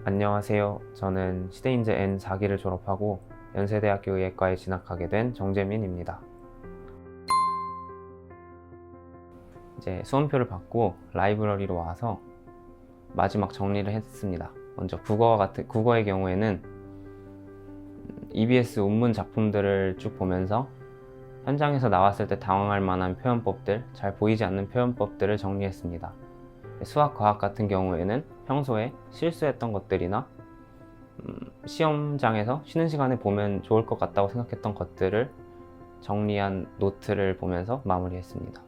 안녕하세요. 저는 시대인재 N4기를 졸업하고 연세대학교 의예과에 진학하게 된 정재민입니다. 이제 수험표를 받고 라이브러리로 와서 마지막 정리를 했습니다. 먼저 국어의 경우에는 EBS 논문 작품들을 쭉 보면서 현장에서 나왔을 때 당황할 만한 표현법들, 잘 보이지 않는 표현법들을 정리했습니다. 수학, 과학 같은 경우에는 평소에 실수했던 것들이나 시험장에서 쉬는 시간에 보면 좋을 것 같다고 생각했던 것들을 정리한 노트를 보면서 마무리했습니다.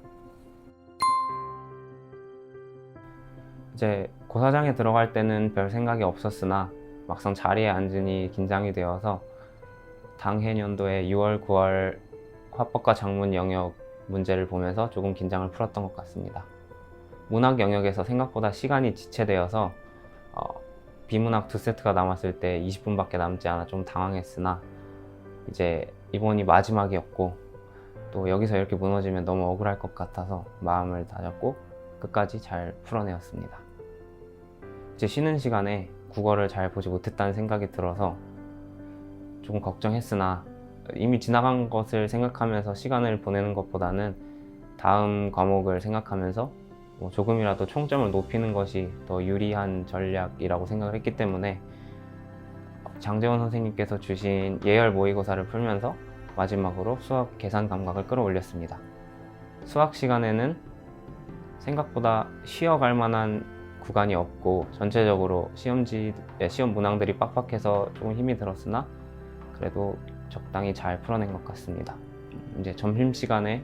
이제 고사장에 들어갈 때는 별 생각이 없었으나 막상 자리에 앉으니 긴장이 되어서 당해년도에 6월, 9월 화법과 작문 영역 문제를 보면서 조금 긴장을 풀었던 것 같습니다. 문학 영역에서 생각보다 시간이 지체되어서 비문학 2세트가 남았을 때 20분밖에 남지 않아 좀 당황했으나 이제 이번이 마지막이었고 또 여기서 이렇게 무너지면 너무 억울할 것 같아서 마음을 다잡고 끝까지 잘 풀어내었습니다. 이제 쉬는 시간에 국어를 잘 보지 못했다는 생각이 들어서 조금 걱정했으나 이미 지나간 것을 생각하면서 시간을 보내는 것보다는 다음 과목을 생각하면서 조금이라도 총점을 높이는 것이 더 유리한 전략이라고 생각을 했기 때문에 장재원 선생님께서 주신 예열 모의고사를 풀면서 마지막으로 수학 계산 감각을 끌어올렸습니다. 수학 시간에는 생각보다 쉬어갈 만한 구간이 없고 전체적으로 시험 문항들이 빡빡해서 조금 힘이 들었으나 그래도 적당히 잘 풀어낸 것 같습니다. 이제 점심시간에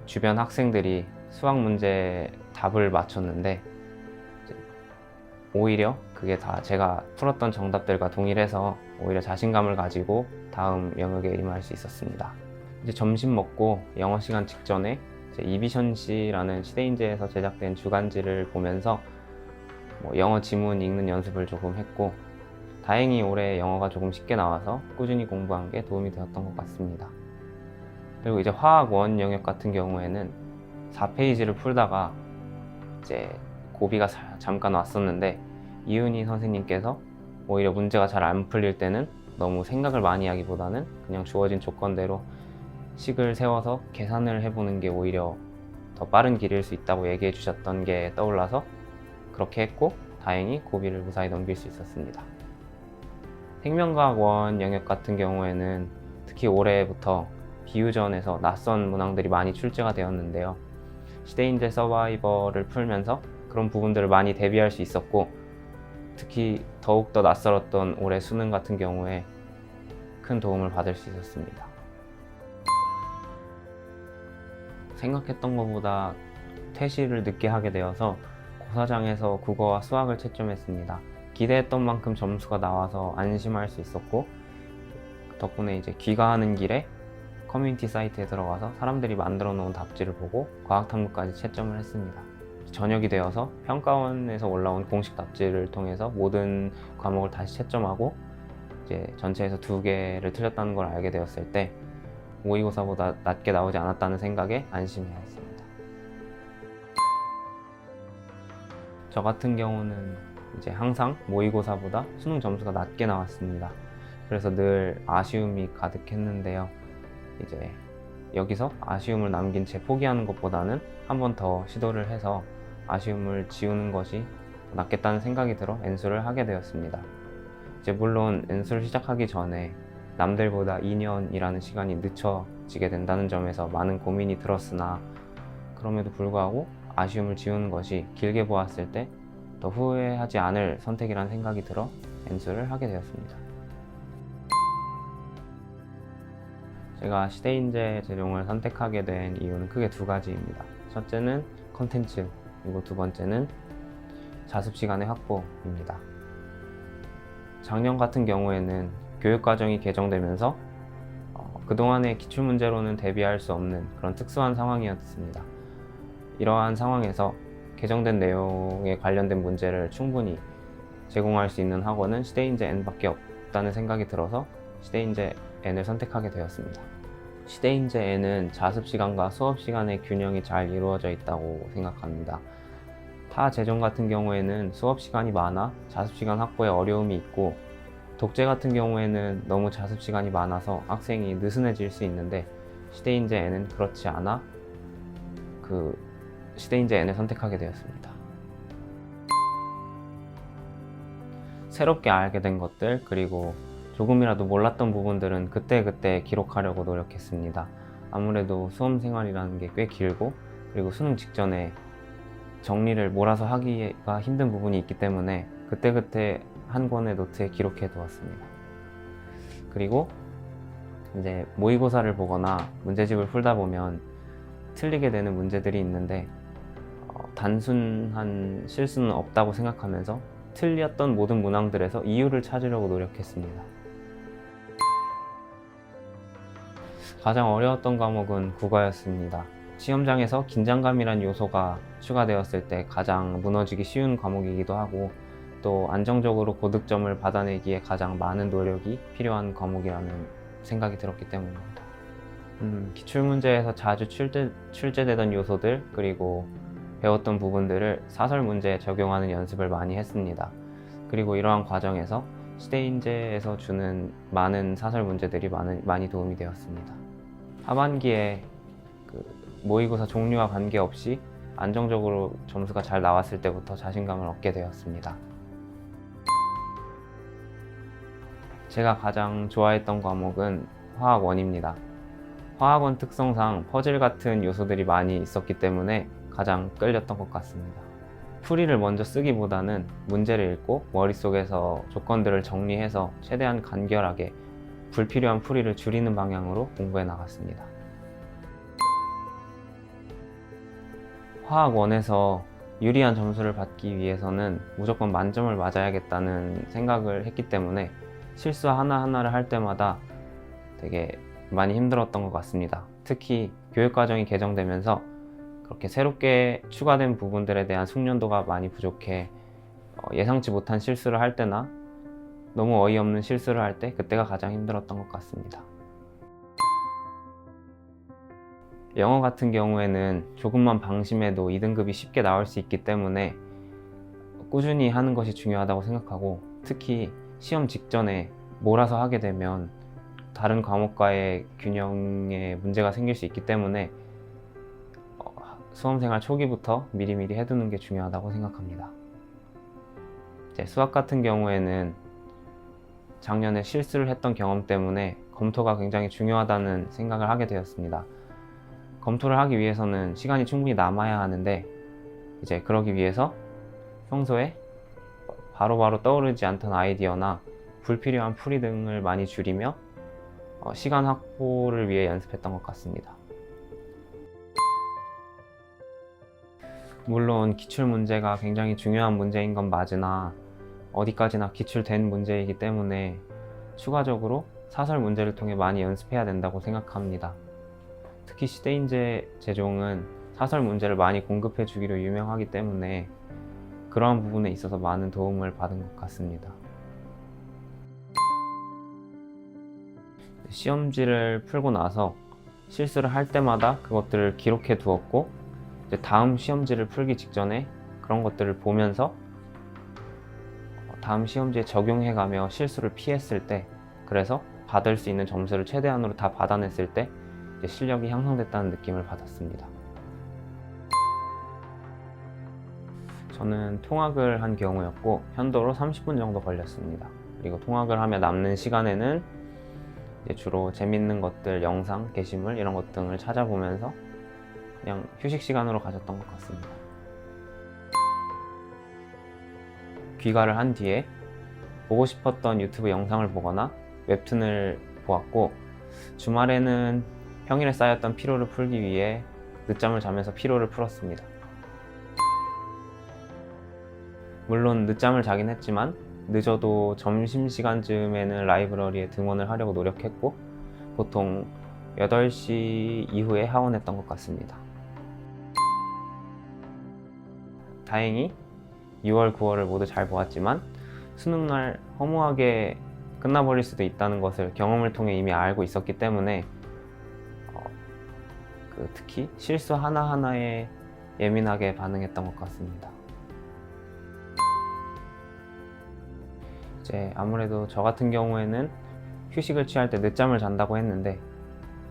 주변 학생들이 수학 문제 답을 맞췄는데 오히려 그게 다 제가 풀었던 정답들과 동일해서 오히려 자신감을 가지고 다음 영역에 임할 수 있었습니다. 이제 점심 먹고 영어 시간 직전에 이비션시라는 시대인재에서 제작된 주간지를 보면서 영어 지문 읽는 연습을 조금 했고 다행히 올해 영어가 조금 쉽게 나와서 꾸준히 공부한 게 도움이 되었던 것 같습니다. 그리고 이제 화학 원 영역 같은 경우에는 4페이지를 풀다가 이제 고비가 잠깐 왔었는데 이은희 선생님께서 오히려 문제가 잘 안 풀릴 때는 너무 생각을 많이 하기보다는 그냥 주어진 조건대로 식을 세워서 계산을 해보는 게 오히려 더 빠른 길일 수 있다고 얘기해 주셨던 게 떠올라서 그렇게 했고 다행히 고비를 무사히 넘길 수 있었습니다. 생명과학 원 영역 같은 경우에는 특히 올해부터 비유전에서 낯선 문항들이 많이 출제가 되었는데요. 시대인재 서바이벌을 풀면서 그런 부분들을 많이 대비할 수 있었고 특히 더욱더 낯설었던 올해 수능 같은 경우에 큰 도움을 받을 수 있었습니다. 생각했던 것보다 퇴실을 늦게 하게 되어서 고사장에서 국어와 수학을 채점했습니다. 기대했던 만큼 점수가 나와서 안심할 수 있었고 덕분에 이제 귀가하는 길에 커뮤니티 사이트에 들어가서 사람들이 만들어 놓은 답지를 보고 과학탐구까지 채점을 했습니다. 저녁이 되어서 평가원에서 올라온 공식 답지를 통해서 모든 과목을 다시 채점하고 이제 전체에서 2개를 틀렸다는 걸 알게 되었을 때 모의고사보다 낮게 나오지 않았다는 생각에 안심해야 했습니다. 저 같은 경우는 이제 항상 모의고사보다 수능 점수가 낮게 나왔습니다. 그래서 늘 아쉬움이 가득했는데요. 이제 여기서 아쉬움을 남긴 채 포기하는 것보다는 한 번 더 시도를 해서 아쉬움을 지우는 것이 낫겠다는 생각이 들어 N수를 하게 되었습니다. 이제 물론 N수를 시작하기 전에 남들보다 2년이라는 시간이 늦춰지게 된다는 점에서 많은 고민이 들었으나 그럼에도 불구하고 아쉬움을 지우는 것이 길게 보았을 때 더 후회하지 않을 선택이라는 생각이 들어 N수를 하게 되었습니다. 제가 시대인재 재룡을 선택하게 된 이유는 크게 2가지입니다. 첫째는 컨텐츠, 그리고 2번째는 자습 시간의 확보입니다. 작년 같은 경우에는 교육과정이 개정되면서 그동안의 기출문제로는 대비할 수 없는 그런 특수한 상황이었습니다. 이러한 상황에서 개정된 내용에 관련된 문제를 충분히 제공할 수 있는 학원은 시대인재 N밖에 없다는 생각이 들어서 시대인재 N을 선택하게 되었습니다. 시대인재 N은 자습 시간과 수업 시간의 균형이 잘 이루어져 있다고 생각합니다. 타 재종 같은 경우에는 수업 시간이 많아 자습 시간 확보에 어려움이 있고, 독재 같은 경우에는 너무 자습 시간이 많아서 학생이 느슨해질 수 있는데, 시대인재 N은 그렇지 않아 시대인재 N을 선택하게 되었습니다. 새롭게 알게 된 것들, 그리고 조금이라도 몰랐던 부분들은 그때그때 기록하려고 노력했습니다. 아무래도 수험 생활이라는 게 꽤 길고, 그리고 수능 직전에 정리를 몰아서 하기가 힘든 부분이 있기 때문에 그때그때 한 권의 노트에 기록해 두었습니다. 그리고 이제 모의고사를 보거나 문제집을 풀다 보면 틀리게 되는 문제들이 있는데, 단순한 실수는 없다고 생각하면서 틀렸던 모든 문항들에서 이유를 찾으려고 노력했습니다. 가장 어려웠던 과목은 국어였습니다. 시험장에서 긴장감이란 요소가 추가되었을 때 가장 무너지기 쉬운 과목이기도 하고, 또 안정적으로 고득점을 받아내기에 가장 많은 노력이 필요한 과목이라는 생각이 들었기 때문입니다. 기출문제에서 자주 출제되던 요소들, 그리고 배웠던 부분들을 사설 문제에 적용하는 연습을 많이 했습니다. 그리고 이러한 과정에서 시대인재에서 주는 많은 사설 문제들이 많이 도움이 되었습니다. 하반기에 모의고사 종류와 관계없이 안정적으로 점수가 잘 나왔을 때부터 자신감을 얻게 되었습니다. 제가 가장 좋아했던 과목은 화학 1입니다. 화학원 특성상 퍼즐 같은 요소들이 많이 있었기 때문에 가장 끌렸던 것 같습니다. 풀이를 먼저 쓰기보다는 문제를 읽고 머릿속에서 조건들을 정리해서 최대한 간결하게 불필요한 풀이를 줄이는 방향으로 공부해 나갔습니다. 화학 1에서 유리한 점수를 받기 위해서는 무조건 만점을 맞아야겠다는 생각을 했기 때문에 실수 하나하나를 할 때마다 되게 많이 힘들었던 것 같습니다. 특히 교육과정이 개정되면서 그렇게 새롭게 추가된 부분들에 대한 숙련도가 많이 부족해 예상치 못한 실수를 할 때나 너무 어이없는 실수를 할 때, 그때가 가장 힘들었던 것 같습니다. 영어 같은 경우에는 조금만 방심해도 2등급이 쉽게 나올 수 있기 때문에 꾸준히 하는 것이 중요하다고 생각하고, 특히 시험 직전에 몰아서 하게 되면 다른 과목과의 균형에 문제가 생길 수 있기 때문에 수험생활 초기부터 미리미리 해두는 게 중요하다고 생각합니다. 이제 수학 같은 경우에는 작년에 실수를 했던 경험 때문에 검토가 굉장히 중요하다는 생각을 하게 되었습니다. 검토를 하기 위해서는 시간이 충분히 남아야 하는데, 이제 그러기 위해서 평소에 바로바로 떠오르지 않던 아이디어나 불필요한 풀이 등을 많이 줄이며 시간 확보를 위해 연습했던 것 같습니다. 물론 기출문제가 굉장히 중요한 문제인 건 맞으나 어디까지나 기출된 문제이기 때문에 추가적으로 사설 문제를 통해 많이 연습해야 된다고 생각합니다. 특히 시대인재 재종은 사설 문제를 많이 공급해 주기로 유명하기 때문에 그러한 부분에 있어서 많은 도움을 받은 것 같습니다. 시험지를 풀고 나서 실수를 할 때마다 그것들을 기록해 두었고, 이제 다음 시험지를 풀기 직전에 그런 것들을 보면서 다음 시험지에 적용해가며 실수를 피했을 때, 그래서 받을 수 있는 점수를 최대한으로 다 받아냈을 때 이제 실력이 향상됐다는 느낌을 받았습니다. 저는 통학을 한 경우였고 편도로 30분 정도 걸렸습니다. 그리고 통학을 하며 남는 시간에는 이제 주로 재밌는 것들, 영상, 게시물 이런 것 등을 찾아보면서 그냥 휴식 시간으로 가졌던 것 같습니다. 귀가를 한 뒤에 보고 싶었던 유튜브 영상을 보거나 웹툰을 보았고, 주말에는 평일에 쌓였던 피로를 풀기 위해 늦잠을 자면서 피로를 풀었습니다. 물론 늦잠을 자긴 했지만 늦어도 점심시간쯤에는 라이브러리에 등원을 하려고 노력했고, 보통 8시 이후에 하원했던 것 같습니다. 다행히 6월, 9월을 모두 잘 보았지만 수능날 허무하게 끝나버릴 수도 있다는 것을 경험을 통해 이미 알고 있었기 때문에 특히 실수 하나하나에 예민하게 반응했던 것 같습니다. 이제 아무래도 저 같은 경우에는 휴식을 취할 때 늦잠을 잔다고 했는데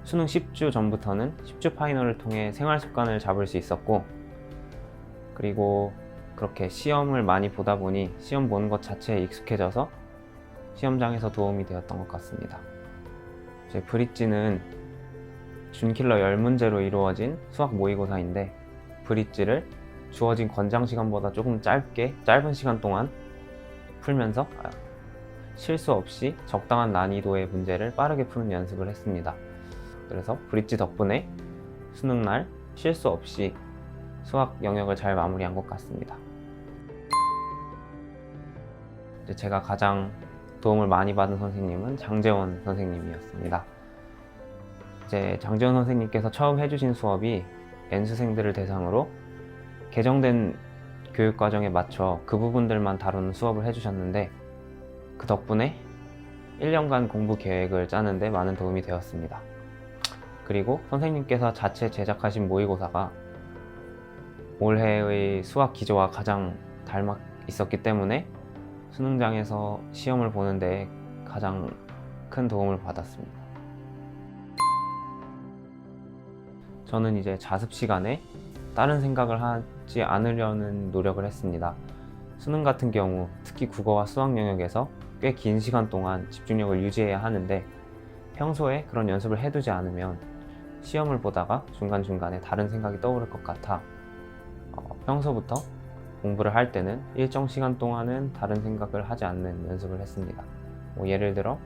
수능 10주 전부터는 10주 파이널을 통해 생활 습관을 잡을 수 있었고, 그리고 그렇게 시험을 많이 보다 보니 시험 보는 것 자체에 익숙해져서 시험장에서 도움이 되었던 것 같습니다. 제 브릿지는 준킬러 10문제로 이루어진 수학 모의고사인데, 브릿지를 주어진 권장 시간보다 조금 짧은 시간 동안 풀면서 실수 없이 적당한 난이도의 문제를 빠르게 푸는 연습을 했습니다. 그래서 브릿지 덕분에 수능날 실수 없이 수학 영역을 잘 마무리한 것 같습니다. 이제 제가 가장 도움을 많이 받은 선생님은 장재원 선생님이었습니다. 이제 장재원 선생님께서 처음 해주신 수업이 N수생들을 대상으로 개정된 교육과정에 맞춰 그 부분들만 다루는 수업을 해주셨는데, 그 덕분에 1년간 공부 계획을 짜는데 많은 도움이 되었습니다. 그리고 선생님께서 자체 제작하신 모의고사가 올해의 수학 기조와 가장 닮아 있었기 때문에 수능장에서 시험을 보는 데 가장 큰 도움을 받았습니다. 저는 이제 자습 시간에 다른 생각을 하지 않으려는 노력을 했습니다. 수능 같은 경우 특히 국어와 수학 영역에서 꽤 긴 시간 동안 집중력을 유지해야 하는데, 평소에 그런 연습을 해두지 않으면 시험을 보다가 중간중간에 다른 생각이 떠오를 것 같아 평소부터 공부를 할 때는 일정 시간 동안은 다른 생각을 하지 않는 연습을 했습니다. 예를 들어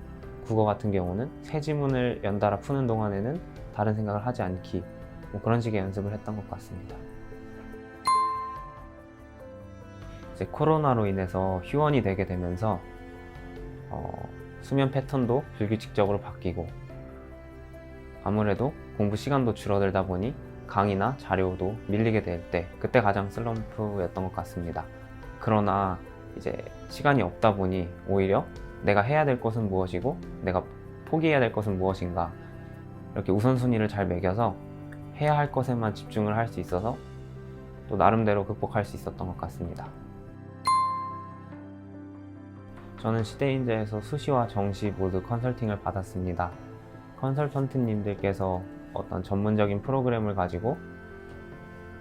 국어 같은 경우는 새 지문을 연달아 푸는 동안에는 다른 생각을 하지 않기, 그런 식의 연습을 했던 것 같습니다. 이제 코로나로 인해서 휴원이 되게 되면서 수면 패턴도 불규칙적으로 바뀌고, 아무래도 공부 시간도 줄어들다 보니 강의나 자료도 밀리게 될 때, 그때 가장 슬럼프였던 것 같습니다. 그러나 이제 시간이 없다 보니 오히려 내가 해야 될 것은 무엇이고 내가 포기해야 될 것은 무엇인가, 이렇게 우선순위를 잘 매겨서 해야 할 것에만 집중을 할 수 있어서 또 나름대로 극복할 수 있었던 것 같습니다. 저는 시대인재에서 수시와 정시 모두 컨설팅을 받았습니다. 컨설턴트님들께서 어떤 전문적인 프로그램을 가지고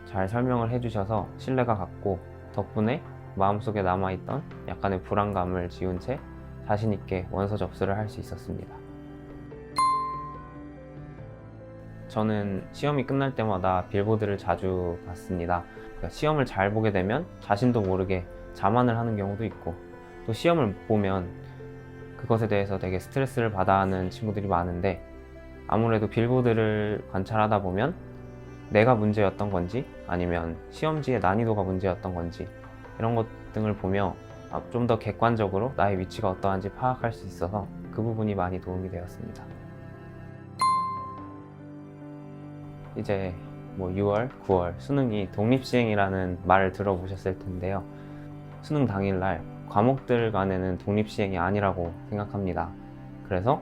잘 설명을 해주셔서 신뢰가 갔고, 덕분에 마음속에 남아있던 약간의 불안감을 지운 채 자신 있게 원서 접수를 할 수 있었습니다. 저는 시험이 끝날 때마다 빌보드를 자주 봤습니다. 그러니까 시험을 잘 보게 되면 자신도 모르게 자만을 하는 경우도 있고, 또 시험을 못 보면 그것에 대해서 되게 스트레스를 받아 하는 친구들이 많은데, 아무래도 빌보드를 관찰하다 보면 내가 문제였던 건지 아니면 시험지의 난이도가 문제였던 건지 이런 것 등을 보며 좀 더 객관적으로 나의 위치가 어떠한지 파악할 수 있어서 그 부분이 많이 도움이 되었습니다. 이제 6월, 9월 수능이 독립시행이라는 말을 들어보셨을 텐데요. 수능 당일날 과목들 간에는 독립시행이 아니라고 생각합니다. 그래서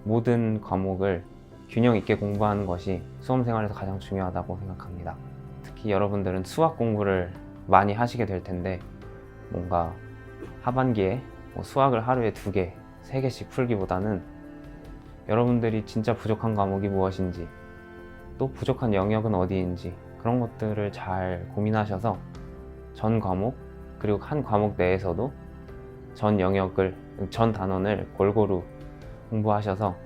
모든 과목을 균형 있게 공부하는 것이 수험생활에서 가장 중요하다고 생각합니다. 특히 여러분들은 수학 공부를 많이 하시게 될 텐데, 뭔가 하반기에 수학을 하루에 2개, 3개씩 풀기보다는 여러분들이 진짜 부족한 과목이 무엇인지, 또 부족한 영역은 어디인지 그런 것들을 잘 고민하셔서 전 과목, 그리고 한 과목 내에서도 전 영역을, 전 단원을 골고루 공부하셔서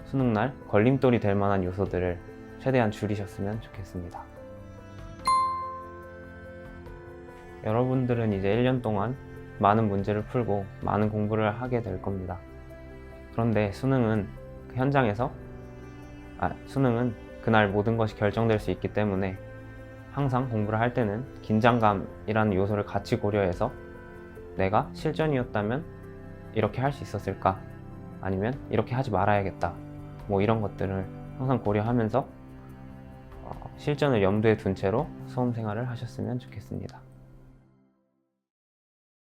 수능날 걸림돌이 될 만한 요소들을 최대한 줄이셨으면 좋겠습니다. 여러분들은 이제 1년 동안 많은 문제를 풀고 많은 공부를 하게 될 겁니다. 그런데 수능은 그 현장에서 수능은 그날 모든 것이 결정될 수 있기 때문에 항상 공부를 할 때는 긴장감이라는 요소를 같이 고려해서 내가 실전이었다면 이렇게 할 수 있었을까? 아니면 이렇게 하지 말아야겠다. 이런 것들을 항상 고려하면서 실전을 염두에 둔 채로 수험 생활을 하셨으면 좋겠습니다.